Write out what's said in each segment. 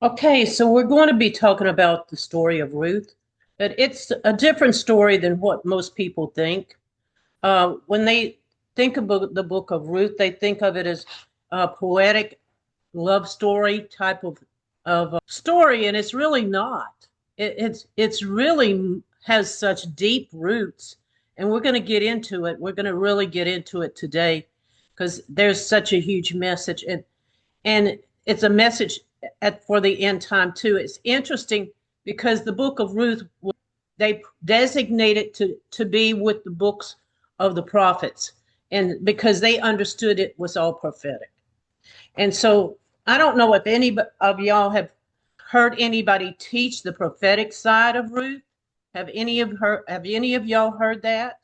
Okay, so we're going to be talking about the story of Ruth, but it's a different story than what most people think. When they think about the book of Ruth, they think of it as a poetic love story type of story, and it's really not. It's really has such deep roots, and we're going to get into it. We're going to really get into it today because there's such a huge message, and it's a message for the end time too. It's interesting because the book of Ruth, they designate it to be with the books of the prophets, and because they understood it was all prophetic. And so I don't know if any of y'all have heard anybody teach the prophetic side of Ruth. Have any of y'all heard that?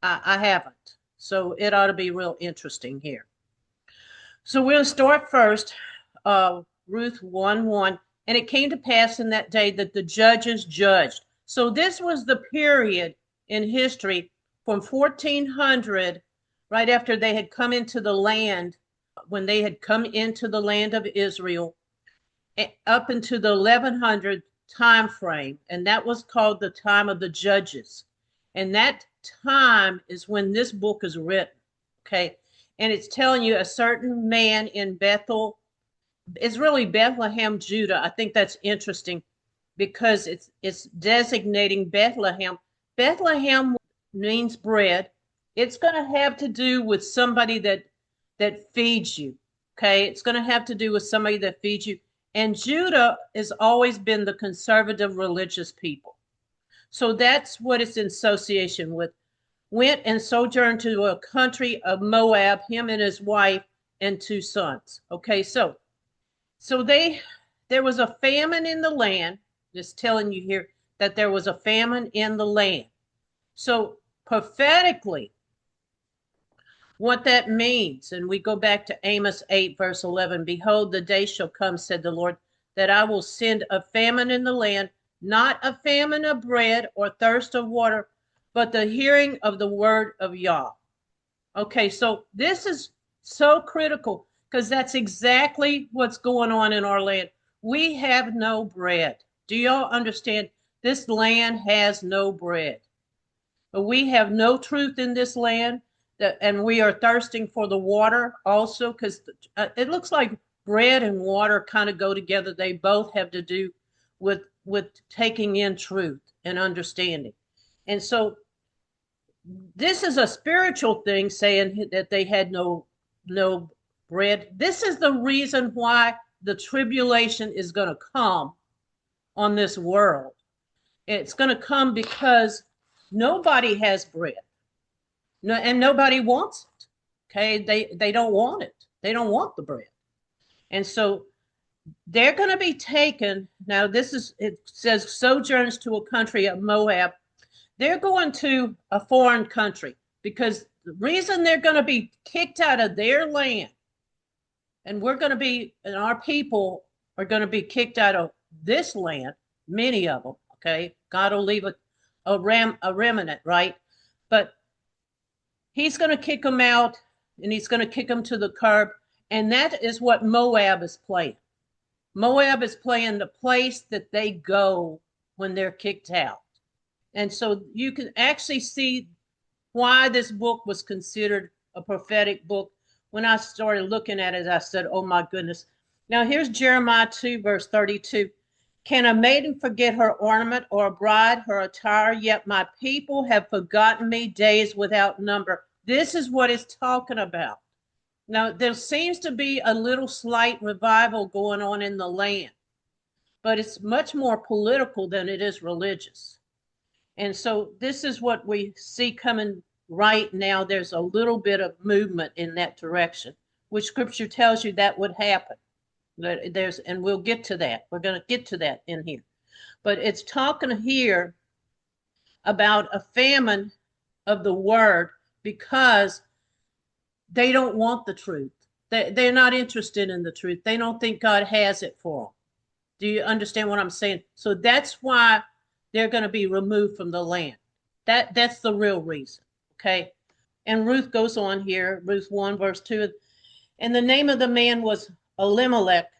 I haven't. So it ought to be real interesting here. So we'll start first, Ruth 1:1. And it came to pass in that day that the judges judged. So this was the period in history from 1400, right after they had come into the land, when they had come into the land of Israel, up into the 1100 time frame. And that was called the time of the judges. And that time is when this book is written. Okay. And it's telling you a certain man in Bethel. It's really Bethlehem, Judah. I think that's interesting because it's designating Bethlehem. Bethlehem means bread. It's going to have to do with somebody that feeds you. Okay, it's going to have to do with somebody that feeds you. And Judah has always been the conservative religious people. So that's what it's in association with. Went and sojourned to a country of Moab, him and his wife and two sons. Okay, so there was a famine in the land. Just telling you here that there was a famine in the land. So prophetically, what that means, and we go back to Amos 8, verse 11. Behold, the day shall come, said the Lord, that I will send a famine in the land, not a famine of bread or thirst of water, but the hearing of the word of Yah. Okay, so this is so critical because that's exactly what's going on in our land. We have no bread. Do y'all understand? This land has no bread. But we have no truth in this land, and we are thirsting for the water also because it looks like bread and water kind of go together. They both have to do with taking in truth and understanding. And so this is a spiritual thing, saying that they had no bread. This is the reason why the tribulation is going to come on this world. It's going to come because nobody has bread. No, and nobody wants it. Okay, they don't want it. They don't want the bread. And so they're going to be taken. Now it says sojourns to a country of Moab. They're going to a foreign country because the reason they're going to be kicked out of their land, and our people are going to be kicked out of this land, many of them. Okay, God will leave a remnant, right? But he's going to kick them out, and he's going to kick them to the curb, and that is what Moab is playing. Moab is playing the place that they go when they're kicked out. And so you can actually see why this book was considered a prophetic book. When I started looking at it, I said, oh my goodness. Now here's Jeremiah 2, verse 32. Can a maiden forget her ornament, or a bride her attire? Yet my people have forgotten me days without number. This is what it's talking about. Now, there seems to be a little slight revival going on in the land, but it's much more political than it is religious. And so this is what we see coming right now. There's a little bit of movement in that direction, which scripture tells you that would happen. And we'll get to that. We're going to get to that in here. But it's talking here about a famine of the word because they don't want the truth. They're not interested in the truth. They don't think God has it for them. Do you understand what I'm saying? So that's why they're going to be removed from the land. That's the real reason. Okay. And Ruth goes on here, Ruth 1, verse 2. And the name of the man was Elimelech.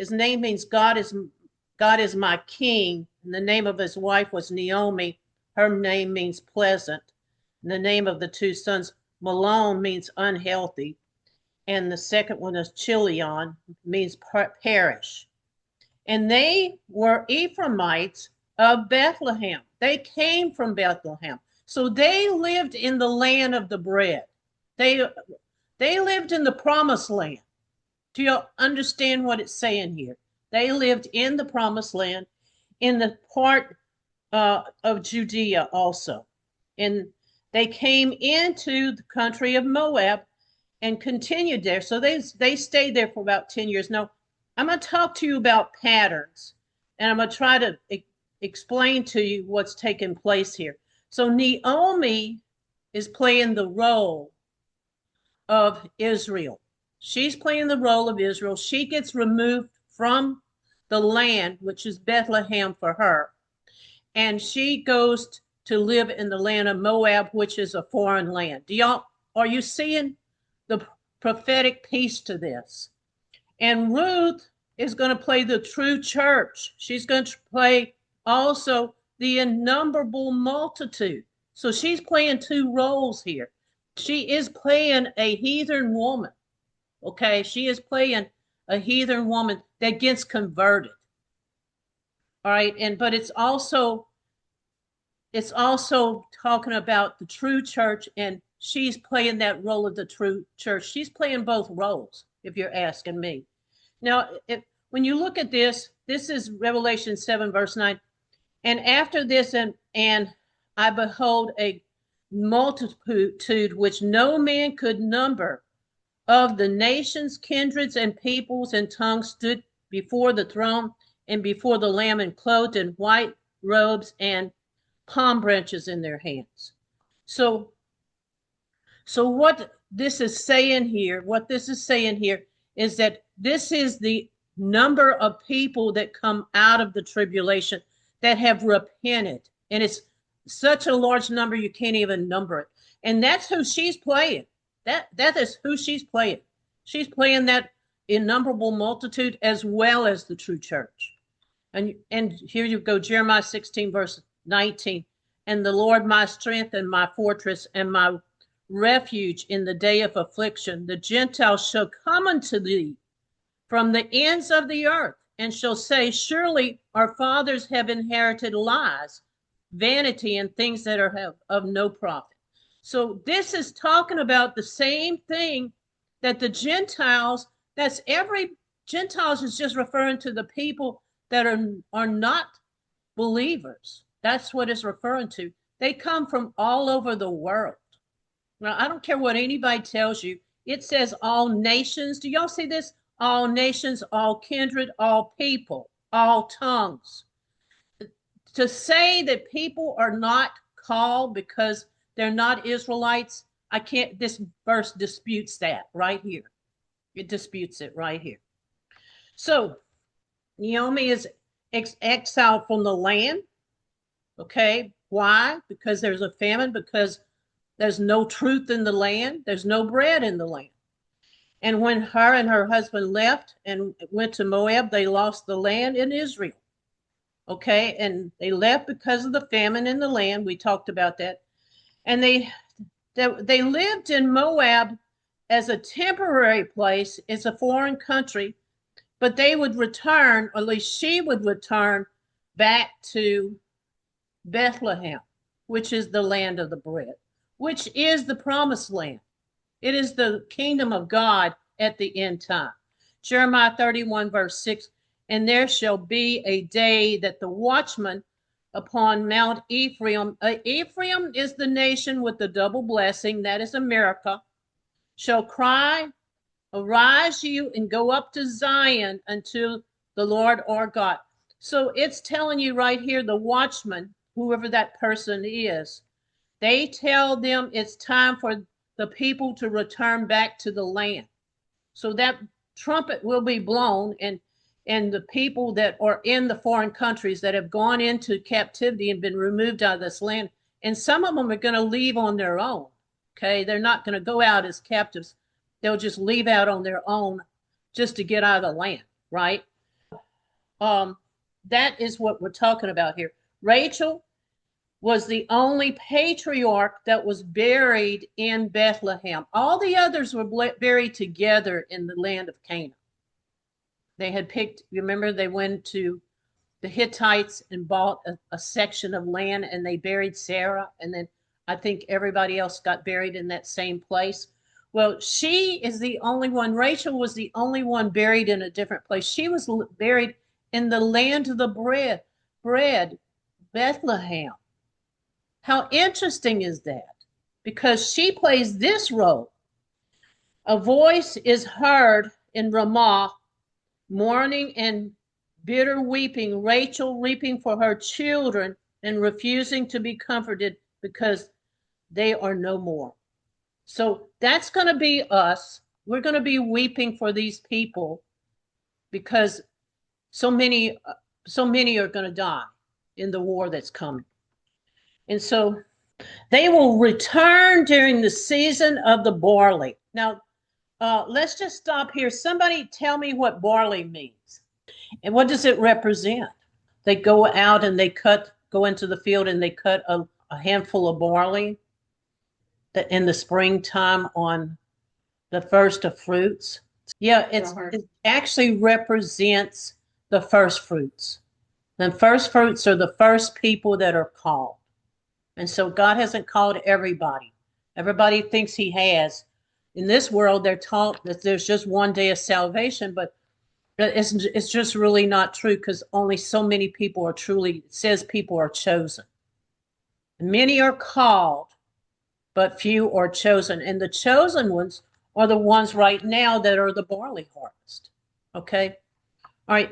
His name means God is my king. And the name of his wife was Naomi. Her name means pleasant. And the name of the two sons, Malone, means unhealthy. And the second one is Chilion, means perish. And they were Ephraimites of Bethlehem. They came from Bethlehem. So they lived in the land of the bread. They lived in the promised land. Do you understand what it's saying here? They lived in the promised land, in the part of Judea also. And they came into the country of Moab and continued there. So they stayed there for about 10 years. Now, I'm going to talk to you about patterns, and I'm going to try to explain to you what's taking place here. So Naomi is playing the role of Israel. She's playing the role of Israel. She gets removed from the land, which is Bethlehem for her, and she goes to live in the land of Moab, which is a foreign land. Are you seeing the prophetic piece to this? And Ruth is going to play the true church. She's going to play also the innumerable multitude. So she's playing two roles here. She is playing a heathen woman. Okay, she is playing a heathen woman that gets converted. All right, but it's also talking about the true church, and she's playing that role of the true church. She's playing both roles, if you're asking me. Now, when you look at this is Revelation 7, verse 9. And after this, and I behold a multitude which no man could number, of the nations, kindreds, and peoples, and tongues stood before the throne and before the Lamb, and clothed in white robes and palm branches in their hands. So what this is saying here is that this is the number of people that come out of the tribulation that have repented. And it's such a large number, you can't even number it. And that's who she's playing. That is who she's playing. She's playing that innumerable multitude as well as the true church. And here you go, Jeremiah 16, verse 19. And the Lord my strength and my fortress and my refuge in the day of affliction, the Gentiles shall come unto thee from the ends of the earth, and shall say, surely our fathers have inherited lies, vanity, and things that are of no profit. So this is talking about the same thing that the Gentiles, Gentiles is just referring to the people that are not believers. That's what it's referring to. They come from all over the world. Now, I don't care what anybody tells you. It says all nations. Do y'all see this? All nations, all kindred, all people, all tongues. To say that people are not called because they're not Israelites, this verse disputes that right here. It disputes it right here. So Naomi is exiled from the land. Okay, why? Because there's a famine, because there's no truth in the land. There's no bread in the land. And when her and her husband left and went to Moab, they lost the land in Israel. Okay, and they left because of the famine in the land. We talked about that. And they lived in Moab as a temporary place. It's a foreign country, but they would return, or at least she would return back to Bethlehem, which is the land of the bread, which is the promised land. It is the kingdom of God at the end time. Jeremiah 31, verse 6, and there shall be a day that the watchman upon Mount Ephraim, Ephraim is the nation with the double blessing, that is America, shall cry, arise you and go up to Zion unto the Lord our God. So it's telling you right here, the watchman, whoever that person is, they tell them it's time for the people to return back to the land. So that trumpet will be blown, and the people that are in the foreign countries that have gone into captivity and been removed out of this land, and some of them are going to leave on their own. Okay, they're not going to go out as captives. They'll just leave out on their own just to get out of the land, right? that is what we're talking about here. Rachel was the only patriarch that was buried in Bethlehem. All the others were buried together in the land of Canaan. They had picked, remember, they went to the Hittites and bought a section of land, and they buried Sarah, and then I think everybody else got buried in that same place. Well, she is the only one. Rachel was the only one buried in a different place. She was buried in the land of the bread, Bethlehem. How interesting is that? Because she plays this role. A voice is heard in Ramah, mourning and bitter weeping, Rachel weeping for her children and refusing to be comforted because they are no more. So that's going to be us. We're going to be weeping for these people because so many are going to die in the war that's coming. And so they will return during the season of the barley. Now, let's just stop here. Somebody tell me what barley means. And what does it represent? They go out and they go into the field and they cut a handful of barley in the springtime on the first of fruits. Yeah, it actually represents the first fruits. The first fruits are the first people that are called. And so God hasn't called everybody. Everybody thinks he has. In this world, they're taught that there's just one day of salvation, but it's just really not true because only so many people are truly, it says people are chosen. Many are called, but few are chosen. And the chosen ones are the ones right now that are the barley harvest. Okay? All right.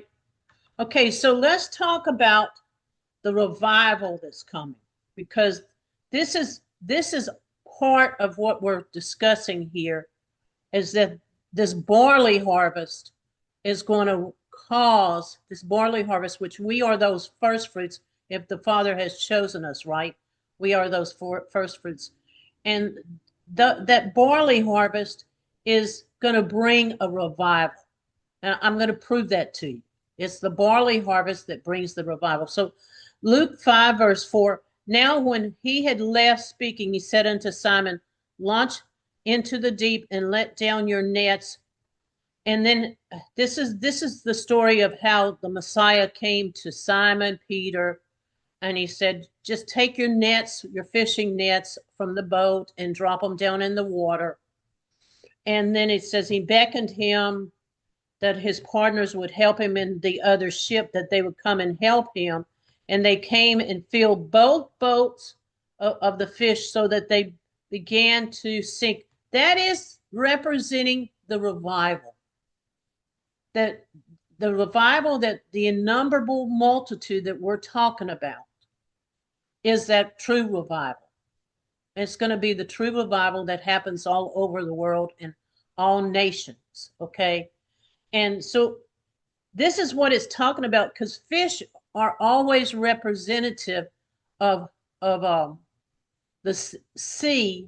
Okay, so let's talk about the revival that's coming, because this is part of what we're discussing here, is that this barley harvest is going to cause this barley harvest, which we are those first fruits. If the Father has chosen us, right? We are those first fruits. And that barley harvest is going to bring a revival. And I'm going to prove that to you. It's the barley harvest that brings the revival. So Luke 5, verse 4, now when he had left speaking, he said unto Simon, launch into the deep and let down your nets. And then this is the story of how the Messiah came to Simon Peter, and he said, just take your nets, your fishing nets from the boat and drop them down in the water. And then it says he beckoned him that his partners would help him in the other ship, that they would come and help him. And they came and filled both boats of the fish so that they began to sink. That is representing the revival. That the revival, that the innumerable multitude that we're talking about is that true revival. It's going to be the true revival that happens all over the world in all nations, okay? And so this is what it's talking about, because fish are always representative of the sea,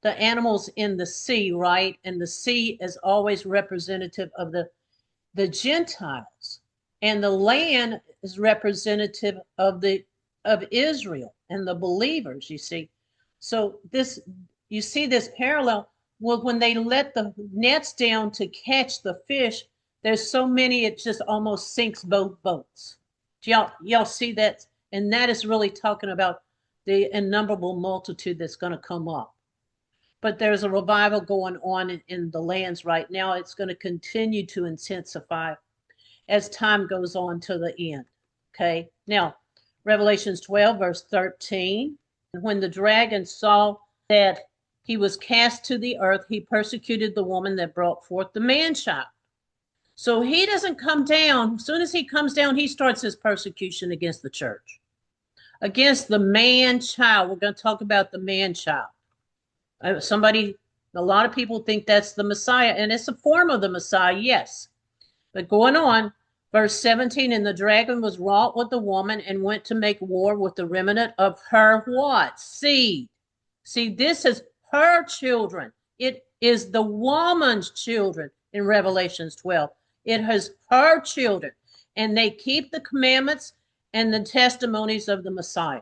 the animals in the sea, right? And the sea is always representative of the Gentiles, and the land is representative of Israel and the believers, you see. So you see this parallel. Well, when they let the nets down to catch the fish, there's so many, it just almost sinks both boats. Do y'all see that? And that is really talking about the innumerable multitude that's going to come up. But there's a revival going on in the lands right now. It's going to continue to intensify as time goes on to the end. Okay. Now, Revelations 12, verse 13. When the dragon saw that he was cast to the earth, he persecuted the woman that brought forth the man-child. So he doesn't come down. As soon as he comes down, he starts his persecution against the church, against the man-child. We're going to talk about the man-child. A lot of people think that's the Messiah, and it's a form of the Messiah, yes. But going on, verse 17, and the dragon was wroth with the woman and went to make war with the remnant of her what? Seed. See, this is her children. It is the woman's children in Revelations 12. It has her children. and they keep the commandments and the testimonies of the Messiah.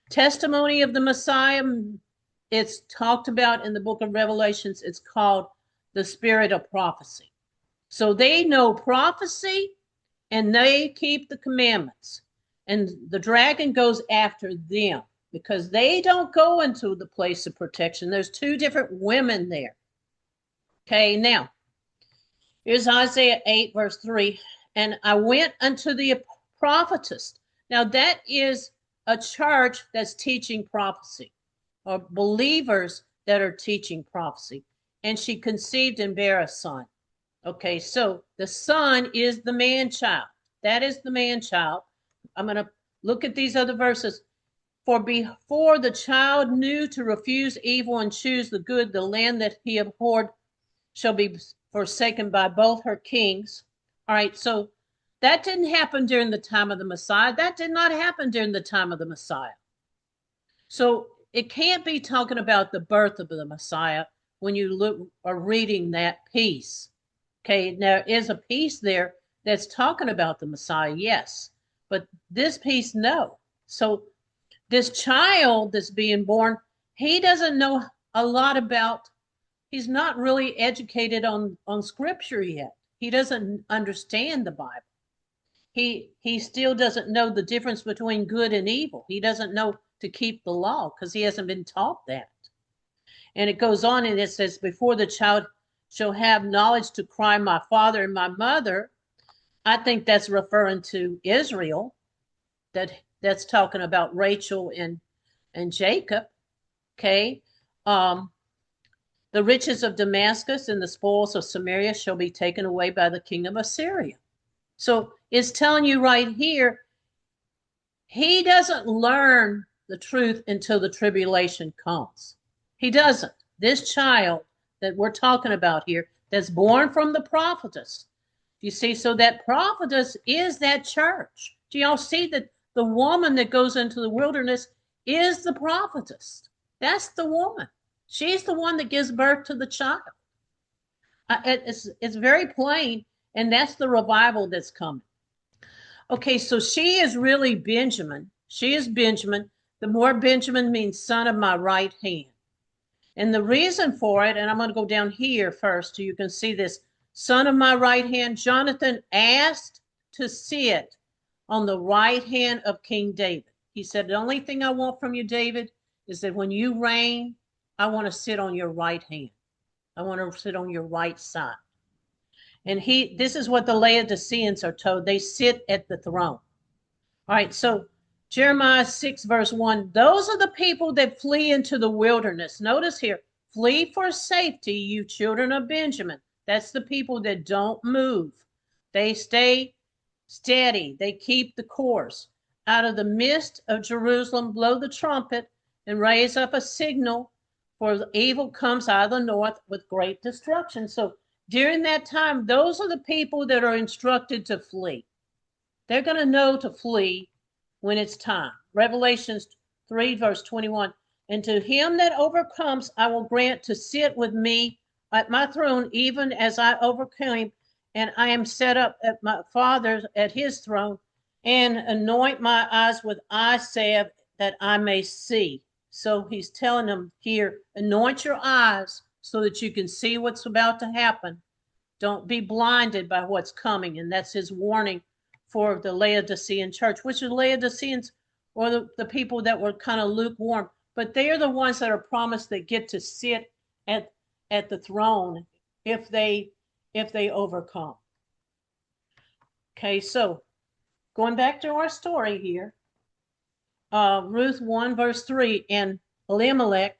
Testimony of the Messiah, it's talked about in the book of Revelations. It's called the spirit of prophecy. So they know prophecy and they keep the commandments. And the dragon goes after them because they don't go into the place of protection. There's two different women there. Okay, now, here's Isaiah 8, verse 3. And I went unto the prophetess. Now, that is a church that's teaching prophecy, or believers that are teaching prophecy. And she conceived and bare a son. Okay, so the son is the man child. That is the man child. I'm going to look at these other verses. For before the child knew to refuse evil and choose the good, the land that he abhorred shall be forsaken by both her kings. All right, so that didn't happen during the time of the Messiah. That did not happen during the time of the Messiah. So it can't be talking about the birth of the Messiah when you are reading that piece. Okay, there is a piece there that's talking about the Messiah, yes, but this piece, no. So this child that's being born, he doesn't know a lot about, he's not really educated on scripture yet. He doesn't understand the Bible. He still doesn't know the difference between good and evil. He doesn't know to keep the law because he hasn't been taught that. And it goes on and it says, before the child shall have knowledge to cry my father and my mother. I think that's referring to Israel. That's talking about Rachel and Jacob. Okay. The riches of Damascus and the spoils of Samaria shall be taken away by the king of Assyria. So it's telling you right here, he doesn't learn the truth until the tribulation comes. He doesn't. This child that we're talking about here, that's born from the prophetess. You see, so that prophetess is that church. Do y'all see that the woman that goes into the wilderness is the prophetess? That's the woman. She's the one that gives birth to the child. It's very plain, and that's the revival that's coming. Okay, so she is really Benjamin. She is Benjamin. The word Benjamin means son of my right hand. And the reason for it, and I'm going to go down here first so you can see this. Son of my right hand, Jonathan asked to sit on the right hand of King David. He said, the only thing I want from you, David, is that when you reign, I want to sit on your right hand. I want to sit on your right side. And this is what the Laodiceans are told. They sit at the throne. All right, so Jeremiah 6, verse 1, those are the people that flee into the wilderness. Notice here, flee for safety, you children of Benjamin. That's the people that don't move. They stay steady. They keep the course. Out of the midst of Jerusalem, blow the trumpet and raise up a signal, for evil comes out of the north with great destruction. So during that time, those are the people that are instructed to flee. They're going to know to flee when it's time. Revelations 3, verse 21. And to him that overcomes, I will grant to sit with me at my throne, even as I overcame, and I am set up at my Father's at his throne, and anoint my eyes with eye salve that I may see. So he's telling them here, anoint your eyes so that you can see what's about to happen. Don't be blinded by what's coming. And that's his warning for the Laodicean church, which the Laodiceans or the people that were kind of lukewarm, but they are the ones that are promised that get to sit at the throne if they overcome. Okay, so going back to our story here, Ruth 1, verse 3, and Elimelech,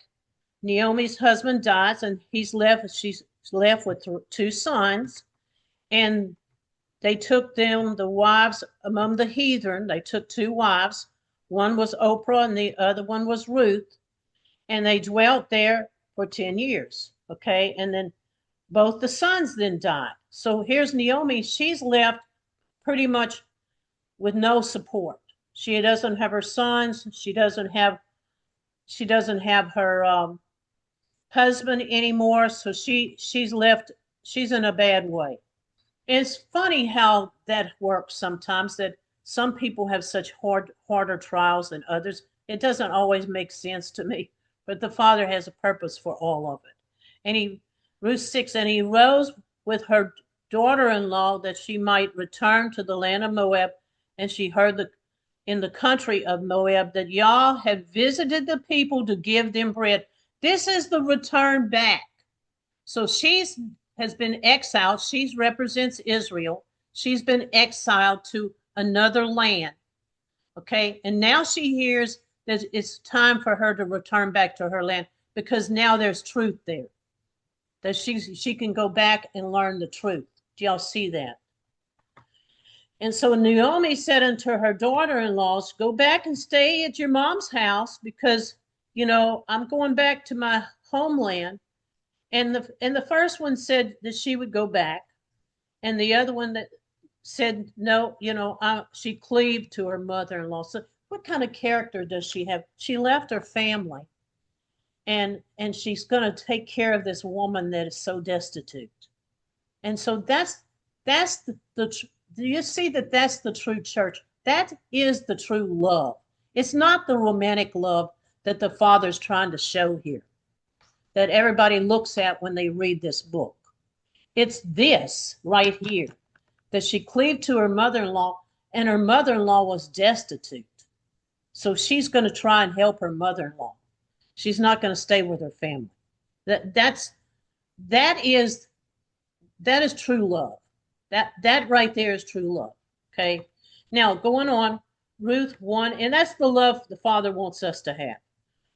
Naomi's husband, dies, and she's left with two sons, and they took them, the wives among the heathen. They took two wives. One was Oprah and the other one was Ruth. And they dwelt there for 10 years. Okay. And then both the sons then died. So here's Naomi. She's left pretty much with no support. She doesn't have her sons. She doesn't have her husband anymore. So she's left. She's in a bad way. It's funny how that works sometimes, that some people have such harder trials than others. It doesn't always make sense to me, but the Father has a purpose for all of it. And Ruth 6, and he rose with her daughter-in-law that she might return to the land of Moab. And she heard in the country of Moab that Yah had visited the people to give them bread. This is the return back. So she's has been exiled. She represents Israel. She's been exiled to another land. Okay. And now she hears that it's time for her to return back to her land, because now there's truth there. That she can go back and learn the truth. Do y'all see that? And so Naomi said unto her daughter-in-laws, go back and stay at your mom's house, because, I'm going back to my homeland. And the first one said that she would go back, and the other one that said no, she cleaved to her mother-in-law. So what kind of character does she have? She left her family, and she's going to take care of this woman that is so destitute. And so that's the do you see that that's the true church? That is the true love. It's not the romantic love that the Father's trying to show here, that everybody looks at when they read this book. It's this right here, that she cleaved to her mother-in-law, and her mother-in-law was destitute. So she's going to try and help her mother-in-law. She's not going to stay with her family. That is true love. That right there is true love. Okay. Now going on, Ruth 1, and that's the love the Father wants us to have.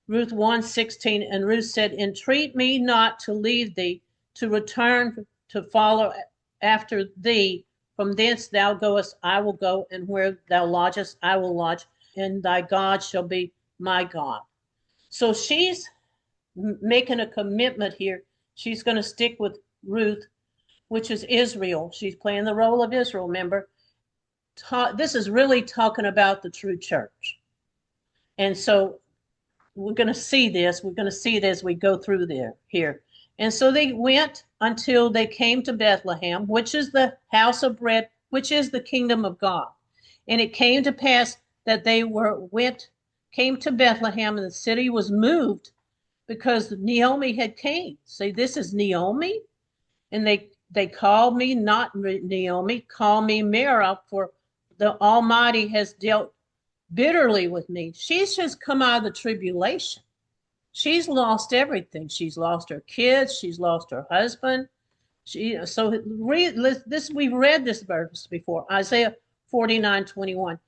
Ruth 1:16, and Ruth said, entreat me not to leave thee, to return to follow after thee. From thence thou goest, I will go, and where thou lodgest, I will lodge, and thy God shall be my God. So she's making a commitment here. She's going to stick with Ruth, which is Israel. She's playing the role of Israel, remember? This is really talking about the true church. And so we're going to see this. We're going to see it as we go through here. And so they went until they came to Bethlehem, which is the house of bread, which is the kingdom of God. And it came to pass that they came to Bethlehem, and the city was moved because Naomi had came. Say, this is Naomi. And they called me not Naomi, call me Mara, for the Almighty has dealt bitterly with me. She's just come out of the tribulation. She's lost everything. She's lost her kids. She's lost her husband. We've read this verse before, Isaiah 49:21.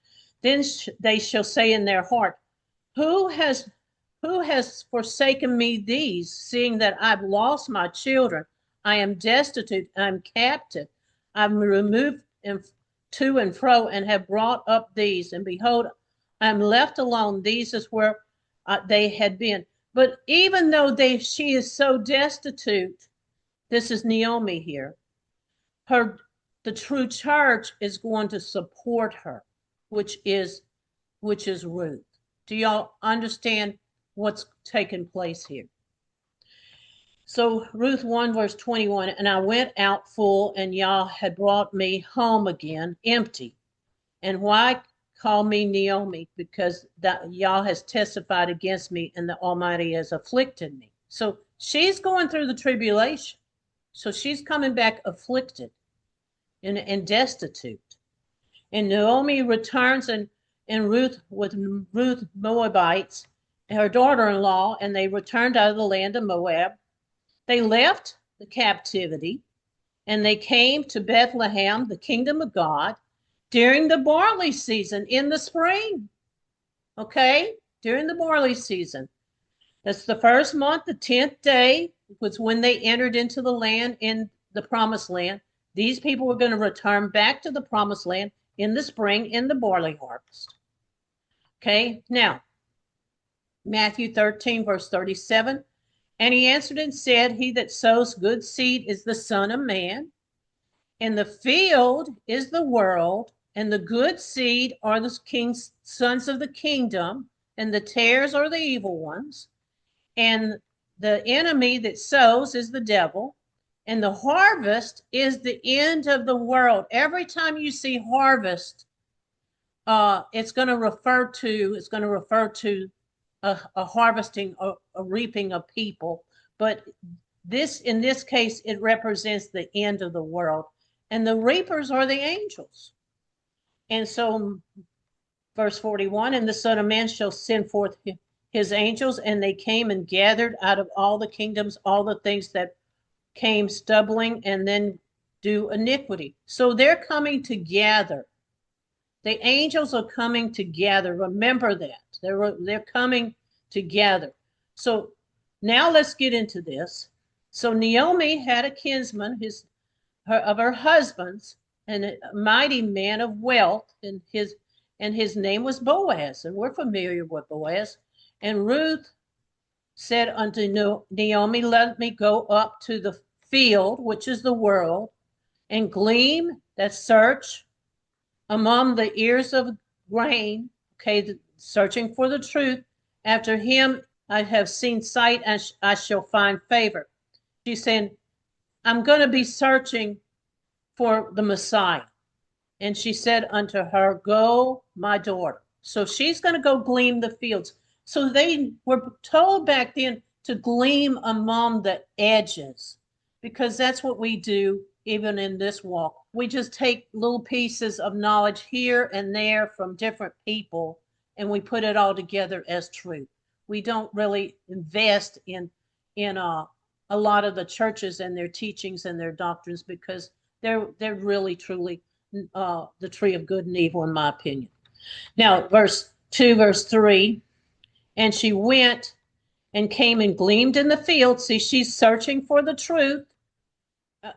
Then they shall say in their heart, who has forsaken me these, seeing that I've lost my children? I am destitute, I'm captive. I'm removed to and fro, and have brought up these. And behold, I'm left alone. These is where they had been. But even though she is so destitute, this is Naomi here. The true church is going to support her, which is Ruth. Do y'all understand what's taking place here? So Ruth 1 verse 21, and I went out full, and Yah had brought me home again empty. And why call me Naomi? Because that Yah has testified against me, and the Almighty has afflicted me. So she's going through the tribulation. So she's coming back afflicted and destitute. And Naomi returns and Ruth Moabites, her daughter-in-law, and they returned out of the land of Moab. They left the captivity, and they came to Bethlehem, the kingdom of God, during the barley season in the spring. Okay? During the barley season. That's the first month, the 10th day was when they entered into the land, in the promised land. These people were going to return back to the promised land in the spring, in the barley harvest. Okay? Now, Matthew 13, verse 37. And he answered and said, he that sows good seed is the Son of Man, and the field is the world, and the good seed are the king's sons of the kingdom, and the tares are the evil ones, and the enemy that sows is the devil, And the harvest is the end of the world. Every time you see harvest, it's going to refer to a harvesting, a reaping of people. But in this case, it represents the end of the world. And the reapers are the angels. And so, verse 41, and the Son of Man shall send forth his angels, and they came and gathered out of all the kingdoms all the things that came stumbling and then do iniquity. So they're coming to gather. The angels are coming together. Remember that. They're coming together. So now let's get into this. So Naomi had a kinsman of her husband's, and a mighty man of wealth, and his name was Boaz, and we're familiar with Boaz. And Ruth said unto Naomi, let me go up to the field, which is the world, and glean, that search, among the ears of grain, okay, searching for the truth. After him I have seen sight, and I shall find favor. She's saying, I'm going to be searching for the Messiah. And she said unto her, go, my daughter. So she's going to go glean the fields. So they were told back then to glean among the edges, because that's what we do even in this walk. We just take little pieces of knowledge here and there from different people, and we put it all together as truth. We don't really invest in a lot of the churches and their teachings and their doctrines, because they're really truly the tree of good and evil, in my opinion. Now, verse 2, verse 3, and she went and came and gleaned in the field. See, she's searching for the truth.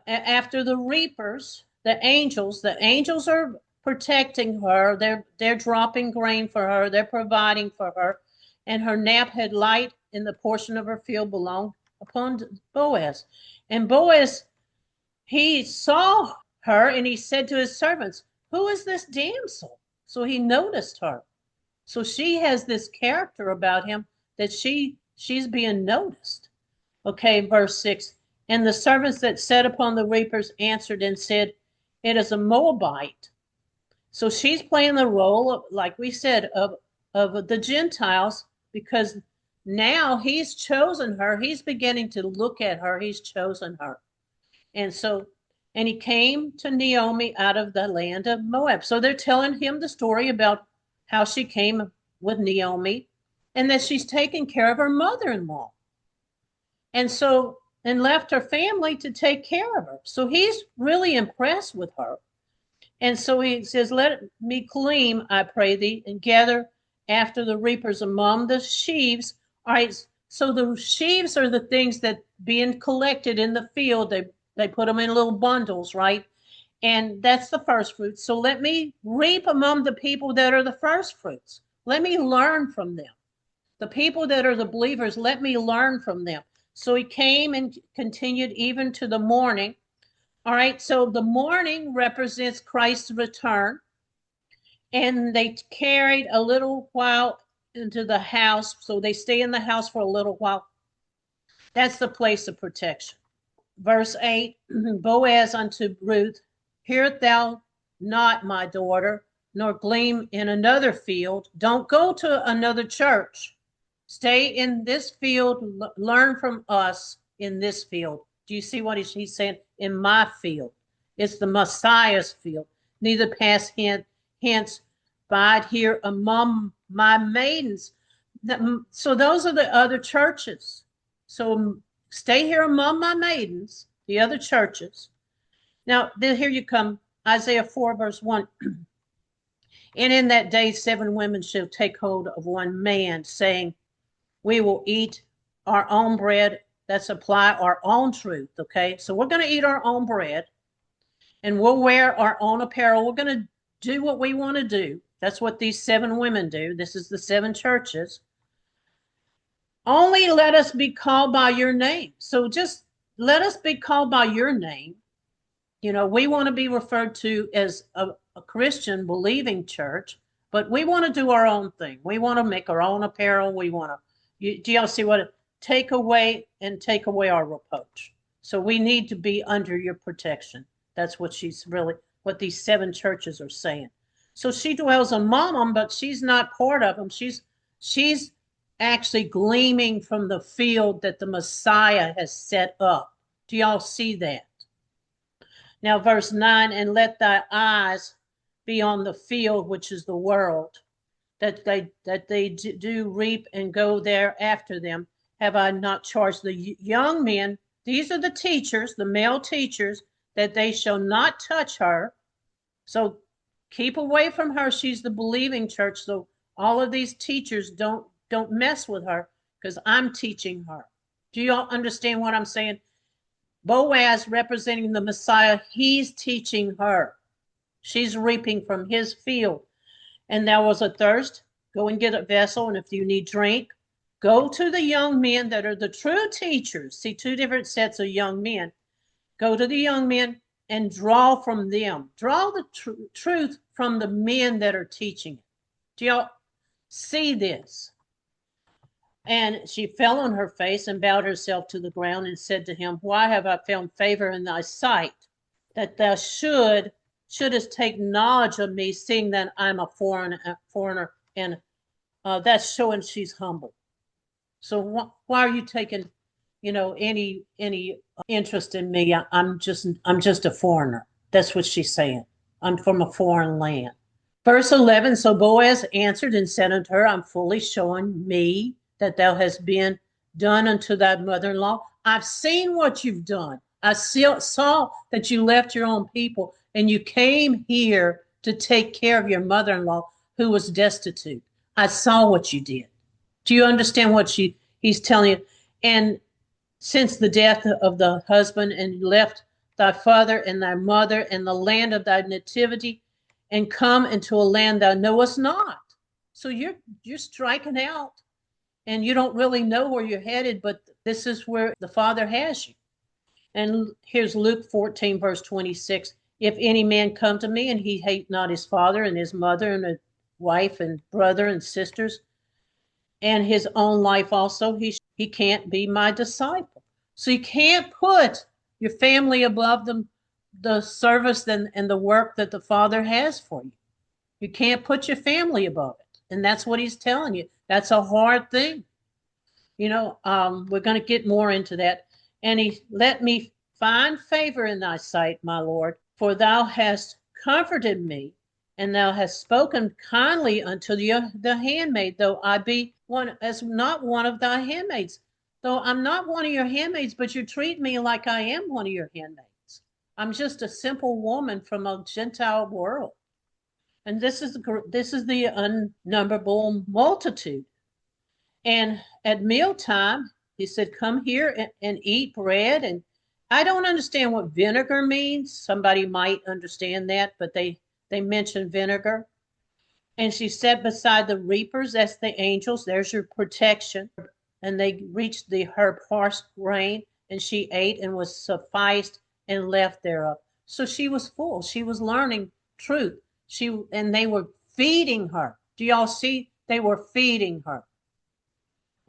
After the reapers, the angels are protecting her. They're dropping grain for her. They're providing for her. And her nap had light in the portion of her field belonged upon Boaz. And Boaz, he saw her, and he said to his servants, who is this damsel? So he noticed her. So she has this character about him that she's being noticed. Okay, verse 6. And the servants that sat upon the reapers answered and said, it is a Moabite. So she's playing the role of, like we said, of the Gentiles, because now he's chosen her. He's beginning to look at her. He's chosen her. And he came to Naomi out of the land of Moab. So they're telling him the story about how she came with Naomi, and that she's taking care of her mother-in-law. And left her family to take care of her. So he's really impressed with her. And so he says, let me glean, I pray thee, and gather after the reapers among the sheaves. All right, so the sheaves are the things that being collected in the field. They put them in little bundles, right? And that's the first fruits. So let me reap among the people that are the first fruits. Let me learn from them. The people that are the believers, let me learn from them. So he came and continued even to the morning. All right, so the morning represents Christ's return. And they carried a little while into the house. So they stay in the house for a little while. That's the place of protection. Verse 8, Boaz unto Ruth, hearest thou not, my daughter, nor glean in another field? Don't go to another church. Stay in this field, learn from us in this field. Do you see what he's saying? In my field. It's the Messiah's field. Neither pass hence, bide here among my maidens. So those are the other churches. So stay here among my maidens, the other churches. Now, then here you come, Isaiah 4, verse 1. And in that day 7 women shall take hold of one man, saying, we will eat our own bread. That's apply our own truth, okay? So we're going to eat our own bread, and we'll wear our own apparel. We're going to do what we want to do. That's what these 7 women do. This is the 7 churches. Only let us be called by your name. So just let us be called by your name. You know, we want to be referred to as a Christian believing church, but we want to do our own thing. We want to make our own apparel. We want to, do y'all see what? Take away our reproach. So we need to be under your protection. That's what what these 7 churches are saying. So she dwells among them, but she's not part of them. She's actually gleaming from the field that the Messiah has set up. Do y'all see that? Now, verse 9, and let thy eyes be on the field, which is the world, that they do reap and go there after them. Have I not charged the young men? These are the teachers, the male teachers, that they shall not touch her. So keep away from her. She's the believing church. So all of these teachers don't mess with her, because I'm teaching her. Do y'all understand what I'm saying? Boaz, representing the Messiah, he's teaching her. She's reaping from his field. And there was a thirst. Go and get a vessel, and if you need drink, go to the young men that are the true teachers. See, 2 different sets of young men. Go to the young men and draw from them. Draw the truth from the men that are teaching it. Do y'all see this? And she fell on her face and bowed herself to the ground and said to him, why have I found favor in thy sight, that thou shouldest take knowledge of me, seeing that I'm a foreigner, and that's showing she's humble. So why are you taking, any interest in me? I'm just a foreigner. That's what she's saying. I'm from a foreign land. Verse 11, so Boaz answered and said unto her, I'm fully showing me that thou hast been done unto thy mother-in-law. I've seen what you've done. I saw that you left your own people and you came here to take care of your mother-in-law who was destitute. I saw what you did. Do you understand what he's telling you? And since the death of the husband, and you left thy father and thy mother and the land of thy nativity, and come into a land thou knowest not. So you're striking out, and you don't really know where you're headed, but this is where the Father has you. And here's Luke 14, verse 26. If any man come to me and he hate not his father and his mother and his wife and brother and sisters and his own life also, he can't be my disciple. So you can't put your family above the service and the work that the Father has for you. You can't put your family above it. And that's what he's telling you. That's a hard thing. We're going to get more into that. And he let me find favor in thy sight, my Lord, for thou hast comforted me, and thou hast spoken kindly unto the handmaid, though I be not one of thy handmaids. Though I'm not one of your handmaids, but you treat me like I am one of your handmaids. I'm just a simple woman from a Gentile world. And this is the unnumberable multitude. And at mealtime, he said, come here and eat bread. And I don't understand what vinegar means. Somebody might understand that, but they mention vinegar. And she sat beside the reapers. That's the angels. There's your protection. And they reached her parched grain, and she ate and was sufficed and left thereof. So she was full. She was learning truth. And they were feeding her. Do y'all see? They were feeding her.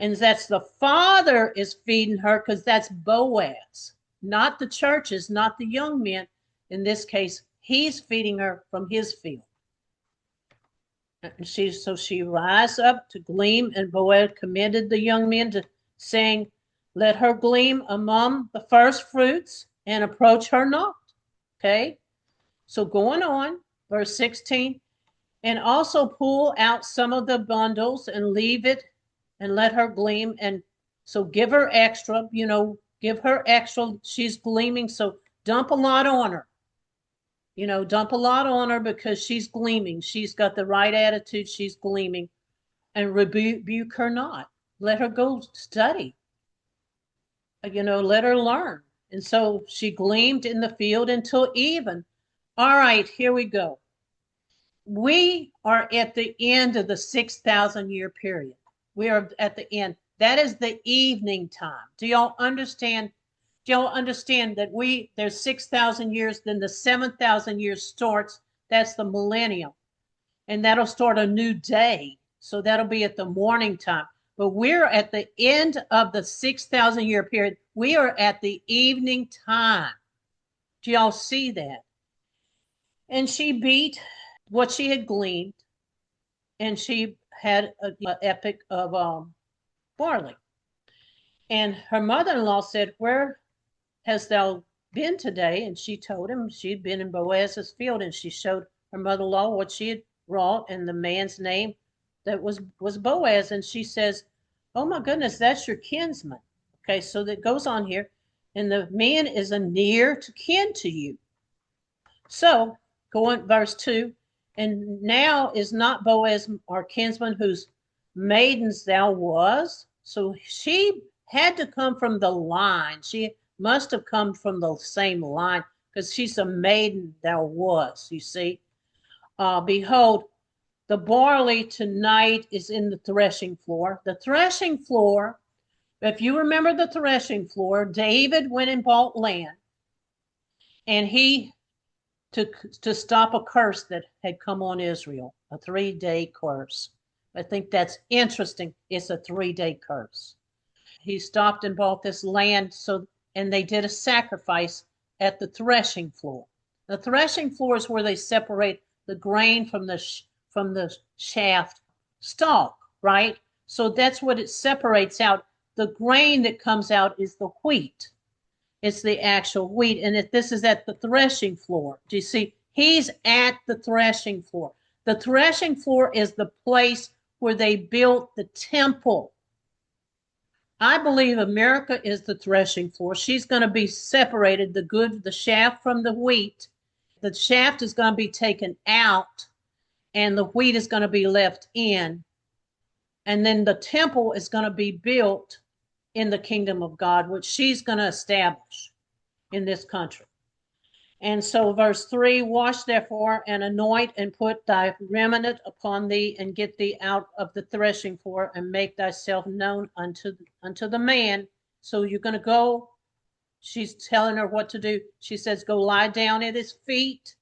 And that's the Father is feeding her, because that's Boaz, not the churches, not the young men. In this case, he's feeding her from his field. So she rise up to glean, and Boaz commended the young men to saying, let her glean among the first fruits and approach her not. Okay. So going on, verse 16, and also pull out some of the bundles and leave it and let her glean. And so give her extra, give her extra. She's gleaming. So dump a lot on her. Dump a lot on her because she's gleaming. She's got the right attitude. She's gleaming. And rebuke her not. Let her go study. Let her learn. And so she gleamed in the field until even. All right, here we go. We are at the end of the 6,000 year period. We are at the end. That is the evening time. Do y'all understand? Do y'all understand that there's 6,000 years, then the 7,000 years starts. That's the millennium. And that'll start a new day. So that'll be at the morning time. But we're at the end of the 6,000 year period. We are at the evening time. Do y'all see that? And she beat what she had gleaned, and she had an epic of barley. And her mother-in-law said, "Where hast thou been today?" And she told him she'd been in Boaz's field, and she showed her mother-in-law what she had wrought and the man's name that was Boaz. And she says, "Oh my goodness, that's your kinsman." Okay, so that goes on here. And the man is a near to kin to you. So go on verse 2. And now is not Boaz our kinsman, whose maidens thou was? So she had to come from the line. She must have come from the same line, because she's a maiden thou was, you see. Behold, the barley tonight is in the threshing floor. The threshing floor, if you remember the threshing floor, David went and bought land, and he to stop a curse that had come on Israel, a 3-day curse. I think that's interesting. It's a 3-day curse. He stopped and bought this land, and they did a sacrifice at the threshing floor. The threshing floor is where they separate the grain from the shaft stalk, right? So that's what it separates out. The grain that comes out is the wheat. It's the actual wheat. And if this is at the threshing floor, do you see? He's at the threshing floor. The threshing floor is the place where they built the temple. I believe America is the threshing floor. She's going to be separated, the shaft from the wheat. The shaft is going to be taken out, and the wheat is going to be left in. And then the temple is going to be built in the kingdom of God, which she's going to establish in this country. And so verse 3, wash therefore and anoint and put thy remnant upon thee, and get thee out of the threshing floor, and make thyself known unto the man. So you're going to go. She's telling her what to do. She says, go lie down at his feet,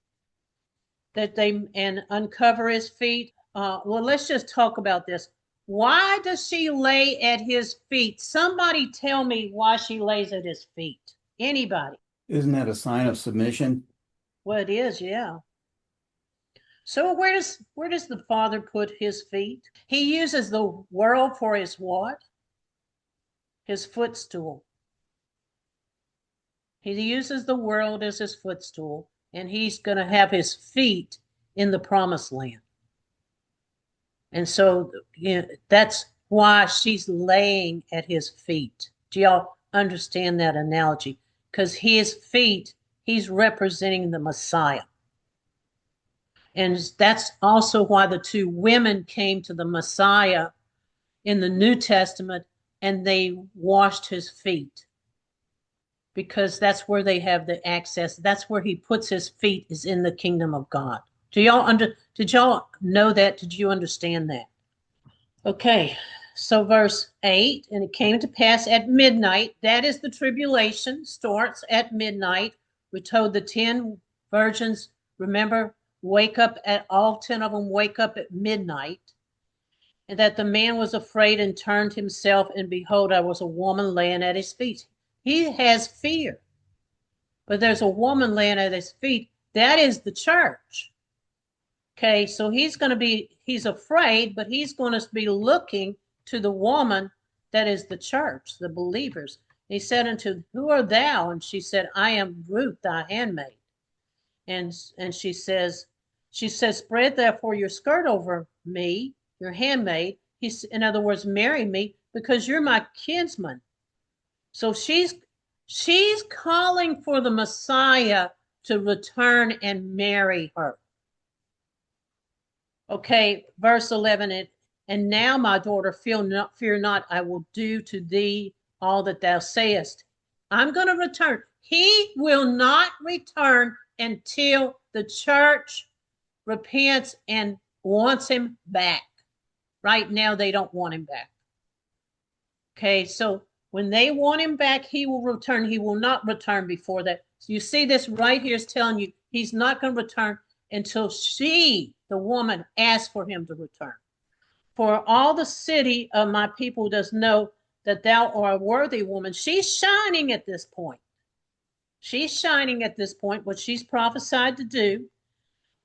and uncover his feet. Well, let's just talk about this. Why does she lay at his feet? Somebody tell me why she lays at his feet. Anybody? Isn't that a sign of submission? Well, it is, yeah. So where does the Father put his feet? He uses the world for his what? His footstool. He uses the world as his footstool, and he's going to have his feet in the promised land. And so that's why she's laying at his feet. Do y'all understand that analogy? Because his feet, he's representing the Messiah. And that's also why the two women came to the Messiah in the New Testament, and they washed his feet. Because that's where they have the access. That's where he puts his feet, is in the kingdom of God. Did y'all know that? Did you understand that? Okay, so verse 8, and it came to pass at midnight, that is the tribulation, starts at midnight. We told the 10 virgins, remember, all 10 of them wake up at midnight, and that the man was afraid and turned himself, and behold, I was a woman laying at his feet. He has fear, but there's a woman laying at his feet. That is the church. Okay, so he's afraid, but he's going to be looking to the woman that is the church, the believers. He said unto, who art thou? And she said, I am Ruth, thy handmaid. And she says, spread therefore your skirt over me, your handmaid. In other words, marry me, because you're my kinsman. So she's calling for the Messiah to return and marry her. Okay, verse 11, and now, my daughter, fear not, I will do to thee all that thou sayest. I'm going to return. He will not return until the church repents and wants him back. Right now, they don't want him back. Okay, so when they want him back, he will return. He will not return before that. So you see this right here is telling you he's not going to return until she, the woman, asks for him to return. For all the city of my people does know that thou art a worthy woman. She's shining at this point. She's shining at this point, what she's prophesied to do.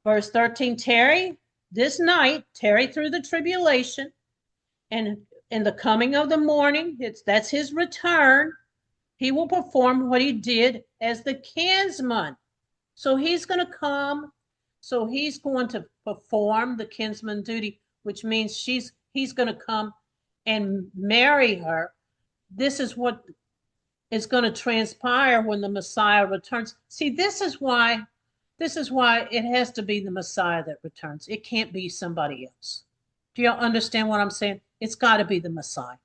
Verse 13, tarry this night, tarry through the tribulation, and in the coming of the morning, that's his return. He will perform what he did as the kinsman. So he's going to come. So he's going to perform the kinsman duty, which means he's going to come and marry her. This is what is going to transpire when the Messiah returns. See, this is why it has to be the Messiah that returns. It can't be somebody else. Do y'all understand what I'm saying? It's got to be the Messiah.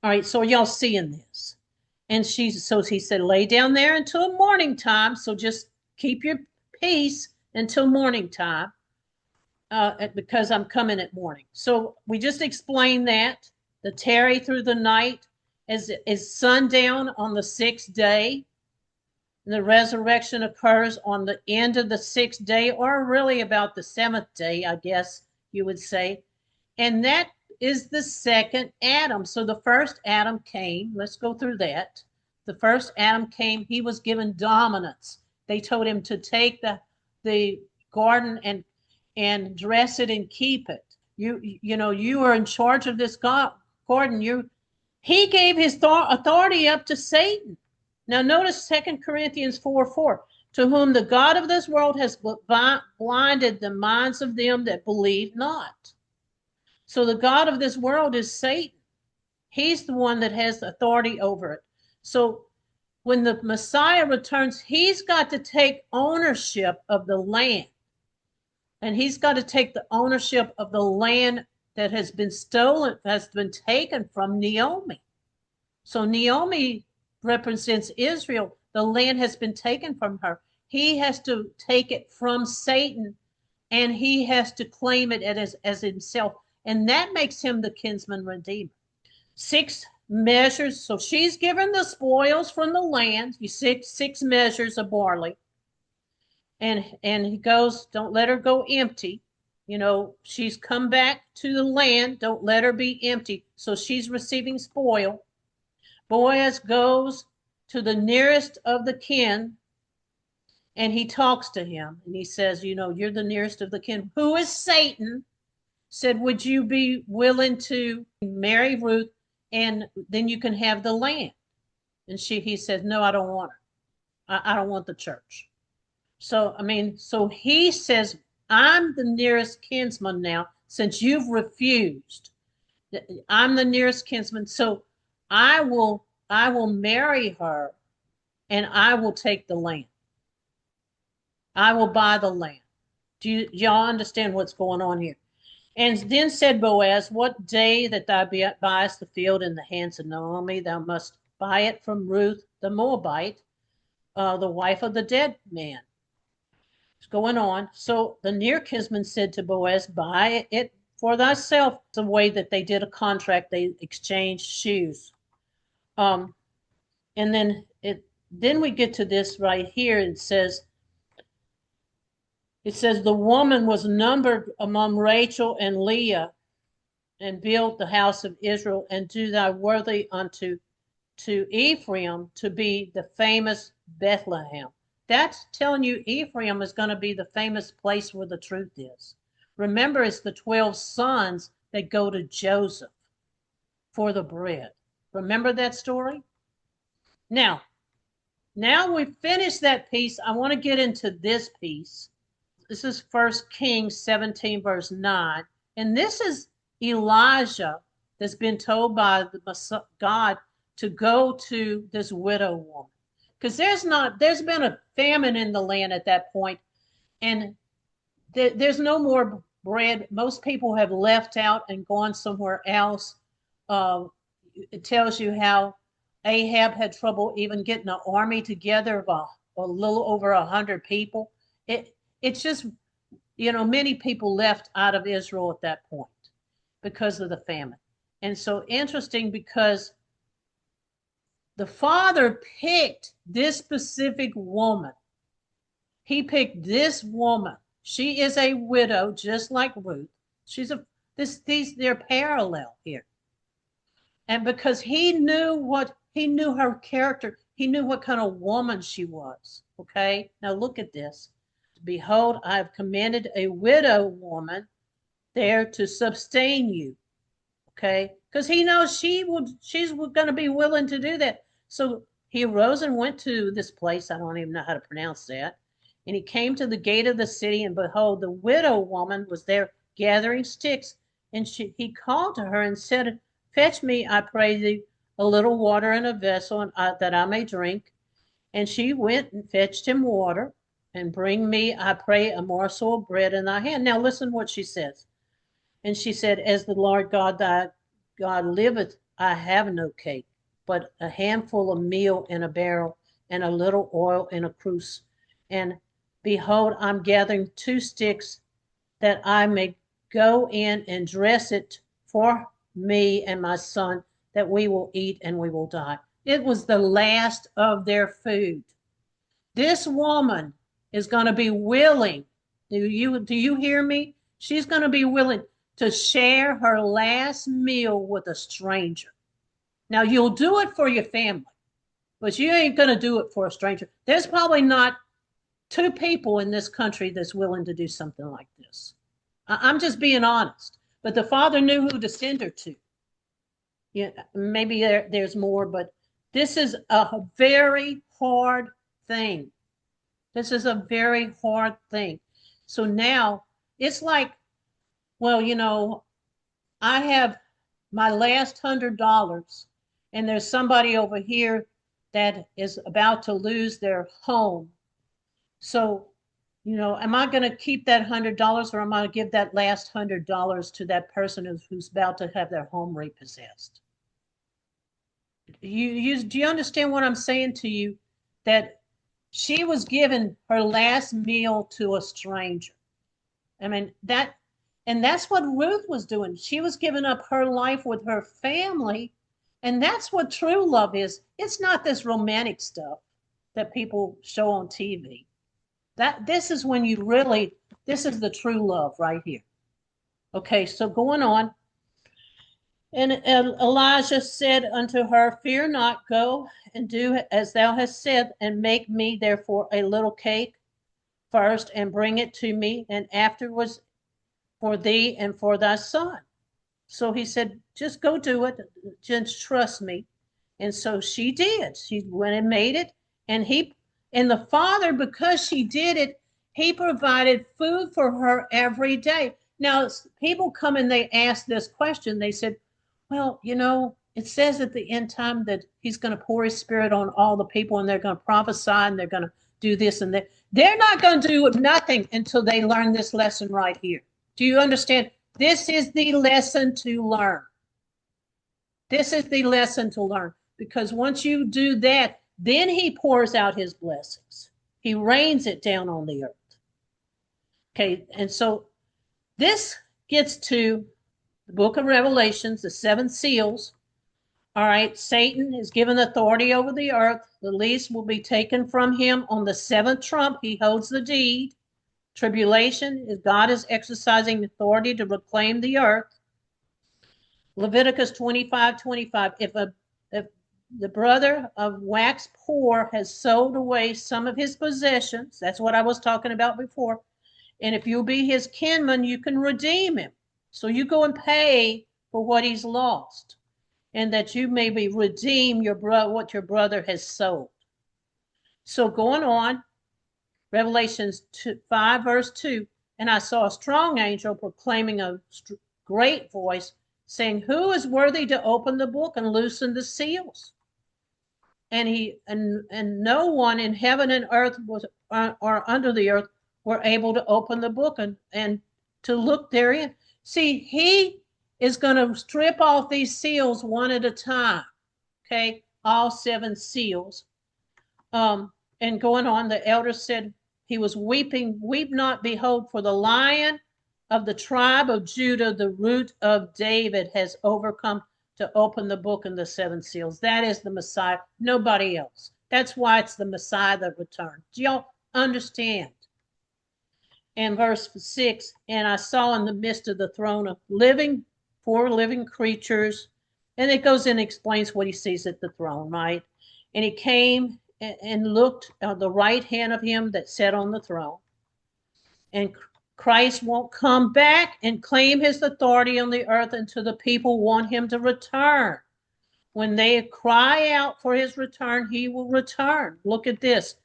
All right, so y'all seeing this. And he said, lay down there until morning time. So just keep your peace until morning time, because I'm coming at morning. So we just explained that. The tarry through the night is sundown on the sixth day. The resurrection occurs on the end of the sixth day, or really about the seventh day, I guess you would say. And that is the second Adam. So the first Adam came. Let's go through that. The first Adam came. He was given dominance. They told him to take the garden and dress it and keep it. You are in charge of this garden. He gave his authority up to Satan. Now notice 2 Corinthians 4:4, to whom the God of this world has blinded the minds of them that believe not. So the God of this world is Satan. He's the one that has authority over it. So when the Messiah returns, he's got to take ownership of the land. And he's got to take the ownership of the land that has been stolen, has been taken from Naomi. So Naomi represents Israel. The land has been taken from her. He has to take it from Satan, and he has to claim it as himself. And that makes him the kinsman redeemer. 6 measures. So she's given the spoils from the land. You see, 6 measures of barley. And he goes, don't let her go empty. She's come back to the land. Don't let her be empty. So she's receiving spoil. Boaz goes to the nearest of the kin, and he talks to him. And he says, you're the nearest of the kin. Who is Satan? Said, would you be willing to marry Ruth, and then you can have the land? And he says, no, I don't want her. I don't want the church. So he says, I'm the nearest kinsman now, since you've refused. I'm the nearest kinsman. So I will marry her, and I will take the land. I will buy the land. Do y'all understand what's going on here? And then said Boaz, what day that thou buyest the field in the hands of Naomi, thou must buy it from Ruth the Moabite, the wife of the dead man. It's going on. So the near kinsman said to Boaz, buy it for thyself. The way that they did a contract, they exchanged shoes. And then we get to this right here. It says the woman was numbered among Rachel and Leah, and built the house of Israel, and do thy worthy unto Ephraim to be the famous Bethlehem. That's telling you Ephraim is going to be the famous place where the truth is. Remember, it's the 12 sons that go to Joseph for the bread. Remember that story? Now we've finished that piece. I want to get into this piece. This is 1 Kings 17, verse 9. And this is Elijah that's been told by God to go to this widow woman. Because there's been a famine in the land at that point, and there's no more bread. Most people have left out and gone somewhere else. It tells you how Ahab had trouble even getting an army together of a little over 100 people. It's just, many people left out of Israel at that point because of the famine. And so interesting, because the father picked this specific woman. He picked this woman. She is a widow, just like Ruth. She's They're parallel here. And because he knew her character, he knew what kind of woman she was. Okay. Now look at this. Behold, I have commanded a widow woman there to sustain you. Okay. Because he knows she's going to be willing to do that. So he arose and went to this place. I don't even know how to pronounce that. And he came to the gate of the city, and behold, the widow woman was there gathering sticks. And he called to her and said, fetch me, I pray thee, a little water in a vessel, that I may drink. And she went and fetched him water, and bring me, I pray, a morsel of bread in thy hand. Now listen what she says. And she said, as the Lord God thy God liveth, I have no cake, but a handful of meal in a barrel, and a little oil in a cruse. And behold, I'm gathering 2 sticks, that I may go in and dress it for me and my son, that we will eat and we will die. It was the last of their food. This woman is going to be willing. Do you hear me? She's going to be willing to share her last meal with a stranger. Now, you'll do it for your family, but you ain't going to do it for a stranger. There's probably not 2 people in this country that's willing to do something like this. I'm just being honest. But the Father knew who to send her to. Yeah, maybe there's more, but this is a very hard thing. This is a very hard thing. So now it's like, well, I have my last $100, and there's somebody over here that is about to lose their home. So, am I going to keep that $100, or am I going to give that last $100 to that person who's about to have their home repossessed? Do you understand what I'm saying to you? That she was giving her last meal to a stranger. I mean, that's what Ruth was doing. She was giving up her life with her family. And that's what true love is. It's not this romantic stuff that people show on TV. This is when this is the true love right here. Okay, so going on. And Elijah said unto her, fear not, go and do as thou hast said, and make me therefore a little cake first, and bring it to me, and afterwards for thee and for thy son. So he said, just go do it. Just trust me. And so she did. She went and made it. And the Father, because she did it, he provided food for her every day. Now, people come and they ask this question. They said, well, it says at the end time that he's going to pour his spirit on all the people, and they're going to prophesy, and they're going to do this and that. They're not going to do nothing until they learn this lesson right here. Do you understand? This is the lesson to learn. This is the lesson to learn. Because once you do that, then he pours out his blessings. He rains it down on the earth. Okay, and so this gets to the book of Revelations, the 7 seals. All right, Satan is given authority over the earth. The least will be taken from him on the 7th trump. He holds the deed. Tribulation is God is exercising authority to reclaim the earth. Leviticus 25:25. If the brother of wax poor has sold away some of his possessions, that's what I was talking about before, and if you'll be his kinsman, you can redeem him. So you go and pay for what he's lost, and that you may redeem what your brother has sold. So going on, Revelations 5 verse 2, and I saw a strong angel proclaiming a great voice, saying, who is worthy to open the book and loosen the seals? And no one in heaven and earth or under the earth were able to open the book and to look therein. See, he is going to strip off these seals one at a time. Okay, all 7 seals. And going on, the elder said he was weeping, weep not, behold, for the Lion of the tribe of Judah, the root of David, has overcome to open the book and the 7 seals. That is the Messiah, nobody else. That's why it's the Messiah that returned. Do y'all understand? And verse 6, and I saw in the midst of the throne of living, four living creatures. And it goes and explains what he sees at the throne, right? And he came and looked on the right hand of him that sat on the throne. And Christ won't come back and claim his authority on the earth until the people want him to return. When they cry out for his return, he will return. Look at this.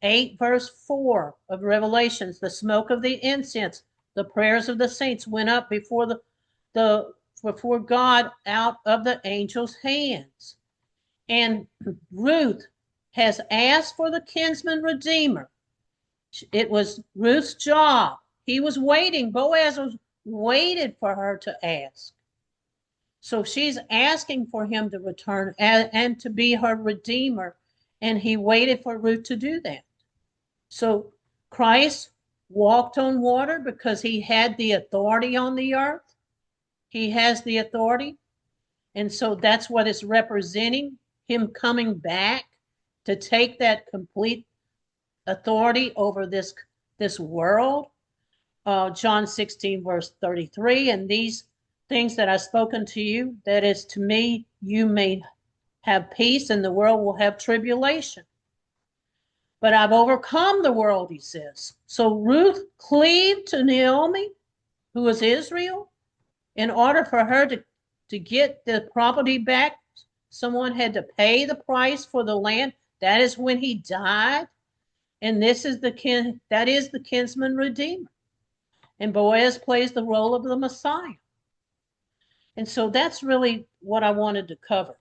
8 verse 4 of Revelations, the smoke of the incense, the prayers of the saints went up before God out of the angel's hands. And Ruth has asked for the kinsman redeemer. It was Ruth's job. He was waiting. Boaz was waited for her to ask. So she's asking for him to return and to be her redeemer. And he waited for Ruth to do that. So Christ walked on water because he had the authority on the earth. He has the authority. And so that's what it's representing, him coming back to take that complete authority over this world. John 16, verse 33, and these things that I've spoken to you, that is to me, you may have peace and the world will have tribulation. But I've overcome the world, he says. So Ruth cleaved to Naomi, who is Israel, in order for her to get the property back. Someone had to pay the price for the land. That is when he died. And that is the kinsman redeemer. And Boaz plays the role of the Messiah. And so that's really what I wanted to cover.